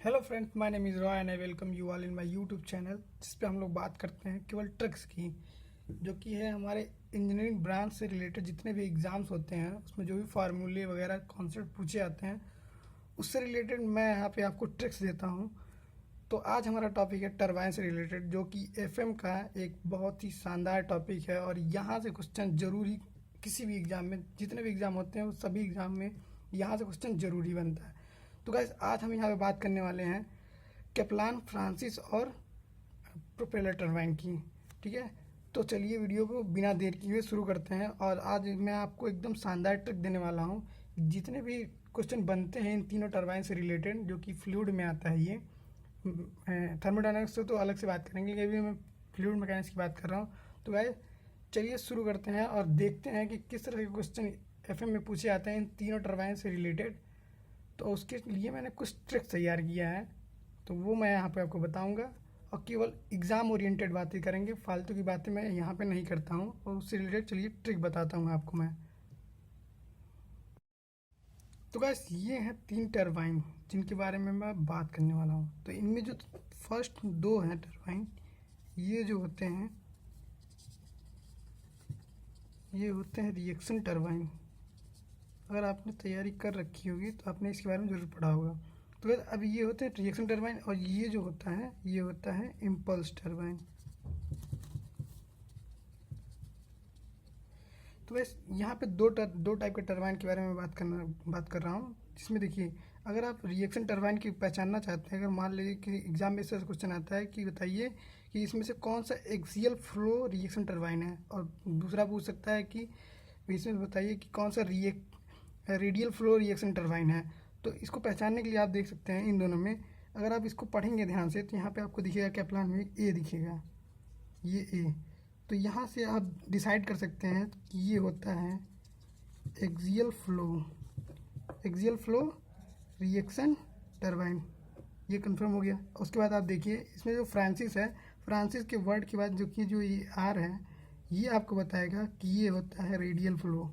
Hello friends, my name is Roy and I welcome you all in my YouTube channel, जिस पे हम लोग बात करते हैं केवल ट्रिक्स की, जो कि है हमारे इंजीनियरिंग ब्रांच से रिलेटेड जितने भी एग्ज़ाम्स होते हैं उसमें जो भी फार्मूले वगैरह कॉन्सेप्ट पूछे जाते हैं उससे रिलेटेड मैं यहाँ पे आपको ट्रिक्स देता हूँ। तो आज हमारा टॉपिक है टरबाइन से रिलेटेड, जो कि एफएम का एक बहुत ही शानदार टॉपिक है और यहाँ से क्वेश्चन जरूरी किसी भी एग्ज़ाम में, जितने भी एग्ज़ाम होते हैं उस सभी एग्ज़ाम में यहाँ से क्वेश्चन जरूरी बनता है। तो गाइस, आज हम यहाँ पे बात करने वाले हैं कैप्लान फ्रांसिस और प्रोपेलर टरबाइन की। ठीक है, तो चलिए वीडियो को बिना देर किए शुरू करते हैं। और आज मैं आपको एकदम शानदार ट्रिक देने वाला हूँ। जितने भी क्वेश्चन बनते हैं इन तीनों टरबाइन से रिलेटेड, जो कि फ्लूइड में आता है, ये थर्मोडायनामिक्स से तो अलग से बात करेंगे, लेकिन अभी मैं फ्लूइड मैकेनिक्स की बात कर रहा हूँ। तो गाइस चलिए शुरू करते हैं और देखते हैं कि किस तरह के क्वेश्चन एफएम में पूछे जाते हैं इन तीनों टरबाइन से रिलेटेड। तो उसके लिए मैंने कुछ ट्रिक्स तैयार किया है, तो वो मैं यहाँ पे आपको बताऊंगा। और केवल एग्ज़ाम ओरिएंटेड बातें करेंगे, फालतू की बातें मैं यहाँ पे नहीं करता हूँ। और उससे रिलेटेड चलिए ट्रिक बताता हूँ आपको मैं। तो गाइस, ये हैं तीन टरबाइन जिनके बारे में मैं बात करने वाला हूँ। तो इनमें जो फर्स्ट दो हैं टरबाइन, ये जो होते हैं, ये होते हैं रिएक्शन टरबाइन। अगर आपने तैयारी कर रखी होगी तो आपने इसके बारे में ज़रूर पढ़ा होगा। तो बस अब ये होते हैं रिएक्शन टरबाइन, और ये जो होता है ये होता है इम्पल्स टरबाइन। तो बस यहाँ पे दो टाइप के टरबाइन के बारे में बात कर रहा हूँ, जिसमें देखिए, अगर आप रिएक्शन टरबाइन की पहचानना चाहते हैं, अगर मान लीजिए कि एग्जाम में से क्वेश्चन आता है कि बताइए कि इसमें से कौन सा एक्सियल फ्लो रिएक्शन टरबाइन है, और दूसरा पूछ सकता है कि इसमें बताइए कि कौन सा रेडियल फ्लो रिएक्शन टरबाइन है। तो इसको पहचानने के लिए आप देख सकते हैं इन दोनों में, अगर आप इसको पढ़ेंगे ध्यान से तो यहाँ पे आपको दिखेगा कैप्लान में ए दिखेगा, ये ए। तो यहाँ से आप डिसाइड कर सकते हैं कि ये होता है एक्सियल फ्लो रिएक्शन टरबाइन। ये कंफर्म हो गया। उसके बाद आप देखिए इसमें जो फ्रांसिस है, फ्रांसिस के वर्ड के बाद जो ये आर है, ये आपको बताएगा कि ये होता है रेडियल फ्लो।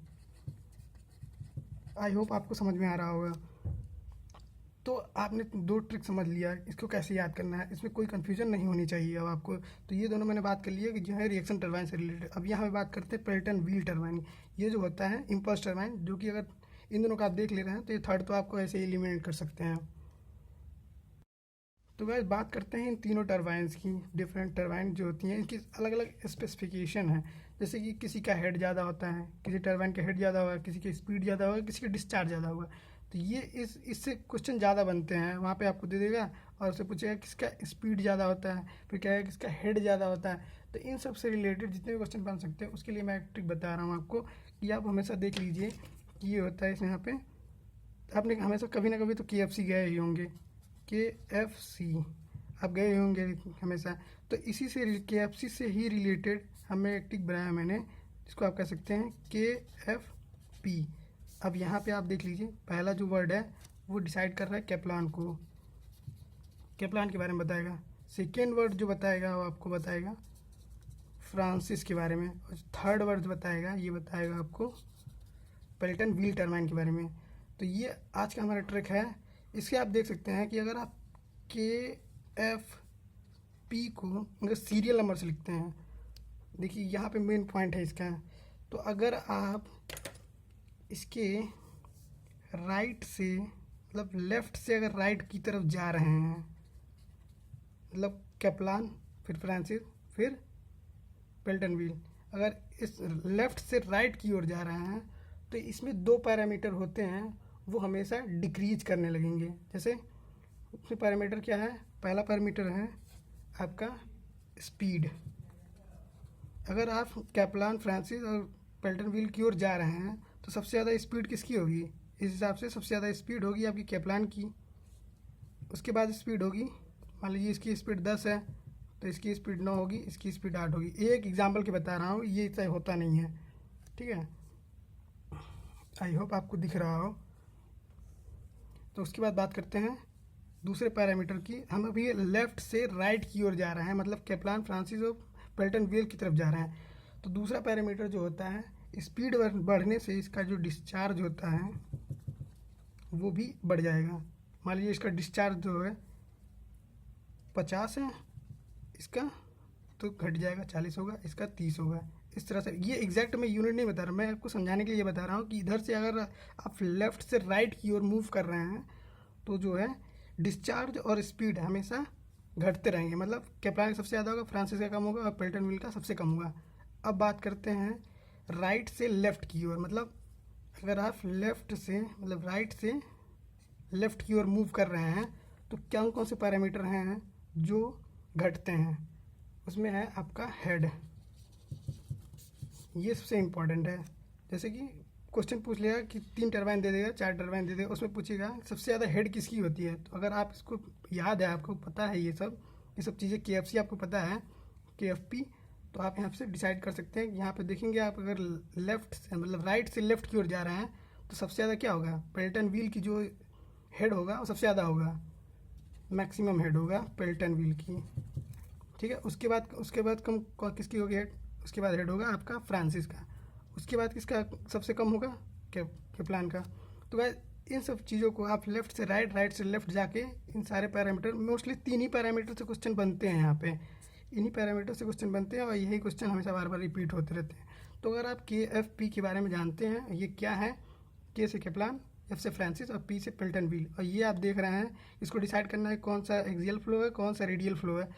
आई होप आपको समझ में आ रहा होगा। तो आपने दो ट्रिक समझ लिया, इसको कैसे याद करना है, इसमें कोई कन्फ्यूजन नहीं होनी चाहिए अब आपको। तो ये दोनों मैंने बात कर लिया कि जो है रिएक्शन टरबाइन से रिलेटेड। अब यहाँ पे बात करते हैं पेल्टन व्हील टरबाइन। ये जो होता है इम्पल्स टरबाइन, जो कि अगर इन दोनों का आप देख ले रहे हैं तो ये थर्ड तो आपको ऐसे एलिमिनेट कर सकते हैं। तो गाइस बात करते हैं इन तीनों टरबाइंस की। डिफरेंट टरबाइन जो होती हैं इनकी अलग अलग स्पेसिफिकेशन है। जैसे कि किसी का हेड ज़्यादा होता है, किसी टरबाइन का हेड ज़्यादा होगा, किसी की स्पीड ज़्यादा होगा, किसी का डिस्चार्ज ज़्यादा होगा। तो ये इससे क्वेश्चन ज़्यादा बनते हैं, वहाँ पे आपको दे देगा और उससे पूछेगा किसका स्पीड ज़्यादा होता है, फिर कहेगा किसका हेड ज़्यादा होता है। तो इन सब से रिलेटेड जितने भी क्वेश्चन बन सकते हैं उसके लिए मैं एक ट्रिक बता रहा हूँ आपको, कि आप हमेशा देख लीजिए कि ये होता है। इस यहाँ पे आपने हमेशा कभी ना कभी तो KFC गए ही होंगे, KFC आप गए होंगे हमेशा। तो इसी से KFC से ही रिलेटेड हमें एक टिक बनाया मैंने, जिसको आप कह सकते हैं KFP। अब यहाँ पे आप देख लीजिए, पहला जो वर्ड है वो डिसाइड कर रहा है कैप्लान को, कैप्लान के बारे में बताएगा। सेकेंड वर्ड जो बताएगा वो आपको बताएगा फ्रांसिस के बारे में, और थर्ड वर्ड जो बताएगा ये बताएगा आपको पेल्टन व्हील टरबाइन के बारे में। तो ये आज का हमारा ट्रिक है। इसके आप देख सकते हैं कि अगर आप KFP को अगर सीरियल नंबर से लिखते हैं, देखिए यहाँ पे मेन पॉइंट है इसका। तो अगर आप इसके राइट से, मतलब लेफ़्ट से अगर राइट की तरफ जा रहे हैं, मतलब कैप्लान, फिर फ्रांसिस, फिर पेल्टन व्हील, अगर इस लेफ़्ट से राइट की ओर जा रहे हैं तो इसमें दो पैरामीटर होते हैं, वो हमेशा डिक्रीज करने लगेंगे। जैसे उसमें पैरामीटर क्या है, पहला पैरामीटर है आपका स्पीड। अगर आप कैप्लान, फ्रांसिस और पेल्टन व्हील की ओर जा रहे हैं तो सबसे ज़्यादा स्पीड किसकी होगी, इस हिसाब से सबसे ज़्यादा स्पीड होगी आपकी कैप्लान की। उसके बाद स्पीड होगी, मान लीजिए इसकी स्पीड 10 है तो इसकी स्पीड 9 होगी, इसकी स्पीड 8 होगी। एक एग्जाम्पल के बता रहा हूँ, ये तय होता नहीं है, ठीक है। आई होप आपको दिख रहा हो। तो उसके बाद बात करते हैं दूसरे पैरामीटर की। हम अभी लेफ़्ट से राइट की ओर जा रहे हैं, मतलब कैप्लान, फ्रांसिस और पेल्टन व्हील की तरफ जा रहे हैं। तो दूसरा पैरामीटर जो होता है, स्पीड बढ़ने से इसका जो डिस्चार्ज होता है वो भी बढ़ जाएगा। मान लीजिए इसका डिस्चार्ज जो है 50 है इसका, तो घट जाएगा 40 होगा, इसका 30 होगा। इस तरह से ये एग्जैक्ट मैं यूनिट नहीं बता रहा, मैं आपको समझाने के लिए बता रहा हूँ कि इधर से अगर आप लेफ़्ट से राइट की ओर मूव कर रहे हैं तो जो है डिस्चार्ज और स्पीड हमेशा घटते रहेंगे। मतलब केप्लान का सबसे ज़्यादा होगा, फ्रांसिस का कम होगा और पेल्टन व्हील का सबसे कम होगा। अब बात करते हैं राइट से लेफ़्ट की ओर। मतलब अगर आप लेफ़्ट से मतलब राइट से लेफ़्ट की ओर मूव कर रहे हैं तो कौन कौन से पैरामीटर हैं जो घटते हैं? उसमें है आपका हेड, ये सबसे इम्पॉर्टेंट है। जैसे कि क्वेश्चन पूछ लेगा कि 3 टरबाइन दे देगा, 4 टरबाइन दे देगा, उसमें पूछेगा सबसे ज़्यादा हेड किसकी होती है। तो अगर आप इसको याद है, आपको पता है ये सब चीज़ें, KFC आपको पता है, KFP, तो आप यहाँ से डिसाइड कर सकते हैं। यहाँ पे देखेंगे आप, अगर लेफ़्ट से मतलब राइट से लेफ़्ट की ओर जा रहे हैं तो सबसे ज़्यादा क्या होगा? पेल्टन व्हील की जो हेड होगा वो सबसे ज़्यादा होगा, मैक्सिमम हेड होगा पेल्टन व्हील की। ठीक है, उसके बाद कम किसकी होगी हेड? उसके बाद हेड होगा आपका फ्रांसिस का। उसके बाद किसका सबसे कम होगा? केप्लान का। तो गाइस इन सब चीज़ों को आप लेफ़्ट से राइट, राइट से लेफ़्ट जाके इन सारे पैरामीटर, मोस्टली 3 ही पैरामीटर से क्वेश्चन बनते हैं यहाँ पे, इन्हीं पैरामीटर से क्वेश्चन बनते हैं और यही क्वेश्चन हमेशा बार बार रिपीट होते रहते हैं। तो अगर आप KFP के बारे में जानते हैं, ये क्या है, K से केप्लान, F से फ्रांसिस और P से पेल्टन व्हील, और ये आप देख रहे हैं, इसको डिसाइड करना है कौन सा एक्सियल फ्लो है, कौन सा रेडियल फ्लो है।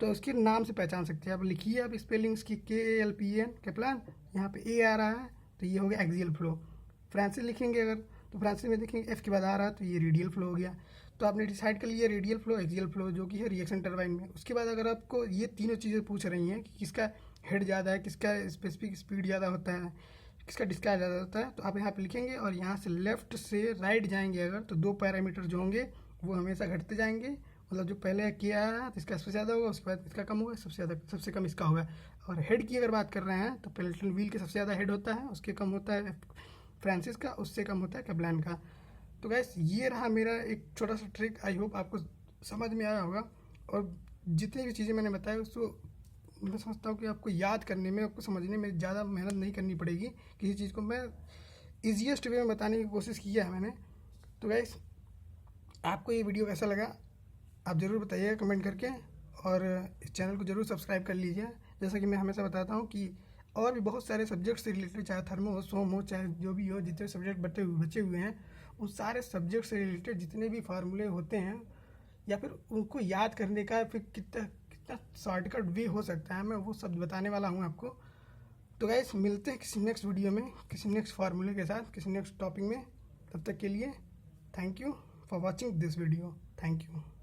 तो उसके नाम से पहचान सकते हैं आप। लिखिए आप स्पेलिंग्स की, KALPN केप्लान, यहाँ पे A आ रहा है तो ये हो गया एक्सियल फ्लो। फ्रांसिस लिखेंगे अगर तो फ्रांसिस में देखेंगे F के बाद आ रहा है तो ये रेडियल फ्लो हो गया। तो आपने डिसाइड कर लिया रेडियल फ्लो, एक्सियल फ्लो, जो कि है रिएक्शन टरबाइन में। उसके बाद अगर आपको ये तीनों चीज़ें पूछ रही हैं कि किसका हेड ज़्यादा है, किसका स्पेसिफिक स्पीड ज़्यादा होता है, किसका डिस्चार्ज ज़्यादा होता है, तो आप यहाँ पे लिखेंगे और यहाँ से लेफ़्ट से राइट जाएंगे अगर, तो 2 पैरामीटर जो होंगे वो हमेशा घटते जाएंगे। मतलब जो पहले किया है तो इसका सबसे ज़्यादा होगा, उसके बाद इसका कम होगा, सबसे कम इसका होगा। और हेड की अगर बात कर रहे हैं तो पेल्टन व्हील के सबसे ज़्यादा हेड होता है, उसके कम होता है फ्रांसिस का, उससे कम होता है केप्लान का। तो गैस ये रहा मेरा एक छोटा सा ट्रिक, आई होप आपको समझ में आया होगा। और जितनी भी चीज़ें मैंने बताई उसको मैं समझता हूँ कि आपको याद करने में, आपको समझने में ज़्यादा मेहनत नहीं करनी पड़ेगी। किसी चीज़ को मैं ईजीएस्ट वे में बताने की कोशिश की है मैंने। तो गैस आपको ये वीडियो कैसा लगा आप ज़रूर बताइएगा कमेंट करके, और इस चैनल को ज़रूर सब्सक्राइब कर लीजिए। जैसा कि मैं हमेशा बताता हूँ कि और भी बहुत सारे सब्जेक्ट से रिलेटेड, चाहे थर्मो हो, सोम हो, चाहे जो भी हो, जितने सब्जेक्ट बचे हुए हैं, उन सारे सब्जेक्ट से रिलेटेड जितने भी फार्मूले होते हैं या फिर उनको याद करने का फिर कितना शॉर्टकट वे हो सकता है, मैं वो सब बताने वाला हूँ आपको। तो गाइस मिलते हैं किसी नेक्स्ट वीडियो में, किसी नेक्स्ट फार्मूले के साथ, किसी नेक्स्ट टॉपिक में। तब तक के लिए thank you for watching this video. Thank you.